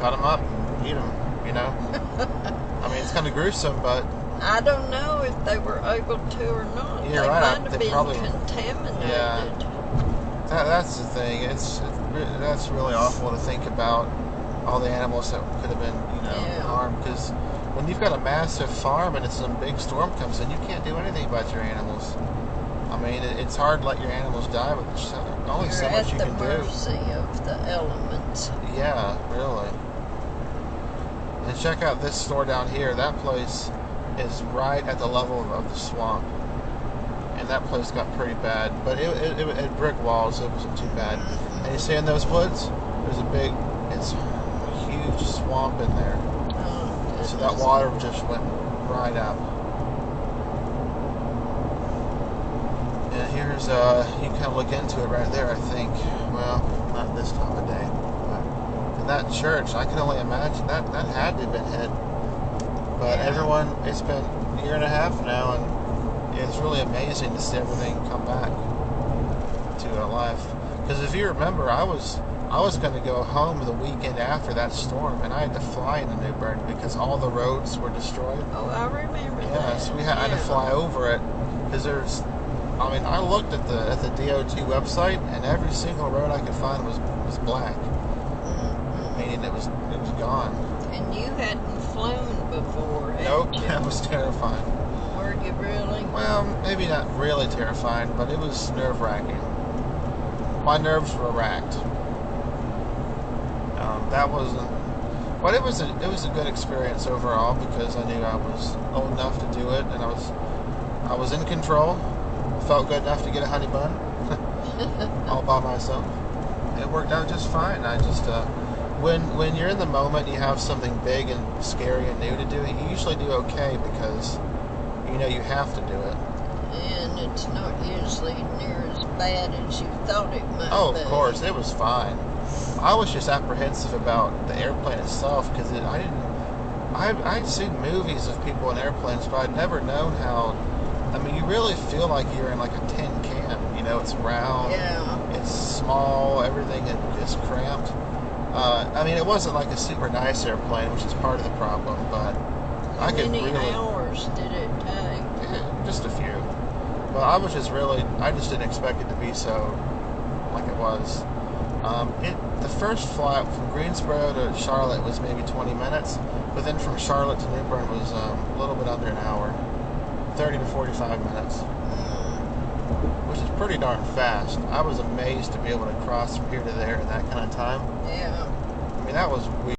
cut them up and eat them, you know? I mean, it's kind of gruesome, but... I don't know if they were able to or not. You're They right. might have been contaminated. Yeah. That's the thing. That's really awful to think about all the animals that could have been, harmed. Because when you've got a massive farm and some big storm comes in, you can't do anything about your animals. I mean, it's hard to let your animals die, but there's only so much you can do. You're at the mercy of the elements. Yeah, really. And check out this store down here. That place is right at the level of the swamp. And that place got pretty bad. But it had brick walls, so it wasn't too bad. And you see in those woods, there's it's a huge swamp in there. Oh, so that water just went right up. And here's, you can kind of look into it right there, I think. Well, not this time of day. But in that church, I can only imagine that had to have been hit. But everyone, it's been a year and a half now, and it's really amazing to see everything come back to life. Because if you remember, I was going to go home the weekend after that storm, and I had to fly into New Bern because all the roads were destroyed. Oh, I remember that. Yeah, so we had to fly over it because I looked at the DOT website, and every single road I could find was black, meaning it was gone. And you hadn't flown before, Nope, had you? that was terrifying. Were you really? Well, maybe not really terrifying, but it was nerve-wracking. My nerves were racked. That wasn't... But it was a good experience overall because I knew I was old enough to do it, and I was in control. Felt good enough to get a honey bun all by myself. It worked out just fine. I just when you're in the moment, you have something big and scary and new to do. You usually do okay because you have to do it. And it's not usually near as bad as you thought it might be. Oh, of course, it was fine. I was just apprehensive about the airplane itself because I'd seen movies of people in airplanes, but I'd never known how. I mean, you really feel like you're in like a tin can. It's round. Yeah. It's small. Everything is cramped. I mean, it wasn't like a super nice airplane, which is part of the problem, but How many hours did it take? Just a few. But I just didn't expect it to be so like it was. The first flight from Greensboro to Charlotte was maybe 20 minutes, but then from Charlotte to New Bern was a little bit under an hour, 30 to 45 minutes, which is pretty darn fast. I was amazed to be able to cross from here to there in that kind of time. Yeah. I mean, that was weird.